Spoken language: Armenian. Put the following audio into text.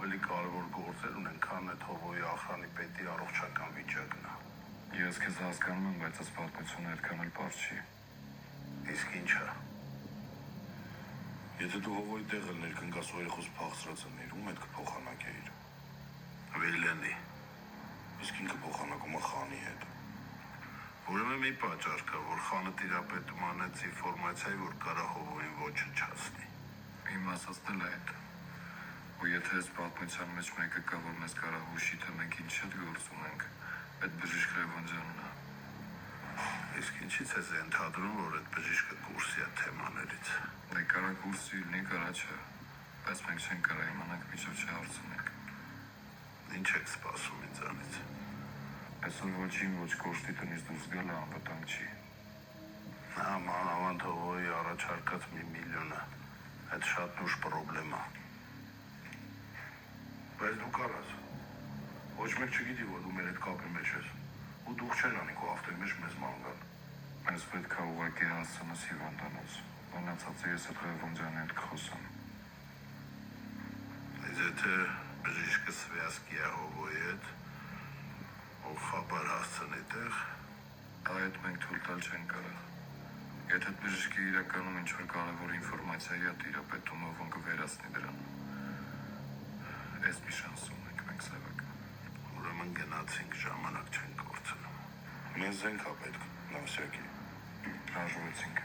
ավելի կարևոր գործեր ունեն, քան այդ հովոյի ախրանի պետի առողջական վիճակն է։ Ես քեզ հասկանում եմ, բայց այս պատմությունը այդքան էլ պարզ չի։ Իսկ ի՞նչը։ Եթե դու հովոյի տեղը ներկնկաս ու երեխոս փախցրածնիր, ում հետ կփոխանակեիր։ Վիլենի։ Իսկ ինքը փոխանակում է խանի հետ։ Ուրեմն մի պատճառ կա, որ խանը տիրապետում անեց ինֆորմացիայի, որ կարա հովոյին ոչնչացնի։ Իմ ասածն էլ է այդ։ Ու եթե այս պատմության մեջ մեկը կա, որ մեզ կարա հուշի, թե մենք ինչ հետ գործ ունենք, այդ բժիշկ Ղևոնդյանն է։ Իսկ ինչից ես ընդհանրում, որ այդ բժիշկը կուրսի է թեմաներից։ Դե կարա կուրսի լինի, կարա չէ, բայց մենք չենք կարա իմանանք միջով չհարցնենք։ Ինչ եք սպասում ինձանից։ Այսօր ոչին ոչ կոշտի տնից դուրս գալը անվտանգ չի։ Նա մանավանդ հովոյի առաջարկած 1 միլիոնը, այդ շատ լուրջ պրոբլեմ է։ Բայց դու կարաս, ոչ մեկ չգիտի, որ դու մեր հետ կապի մեջ ես, ու դուք չեն անի քո ավտոյի մեջ մեզ ման գալ։ Այս պետք է ուղղակի հասցնես հիվանդանոց, մնացածը ես այդ Ղևոնդյանի հետ կխոսամ։ Իսկ եթե բժիշկը սվյազքի է հովոյի հետ, ով խաբար հասցնի տեղ, այդ մենք թույլ տալ չենք կարող։ Եթե այդ բժիշկը իրականում ինչ-որ կարևոր ինֆորմացիա է տիրապետում, ով կվերացնի դրան։ Այս մի շանս ունենք մենք Սևակ։ Ուրեմն գնացինք, ժամանակ չենք կորցնում։ Մեզ զենք է պետք, Նավսյակի։ Հաջողեցինք։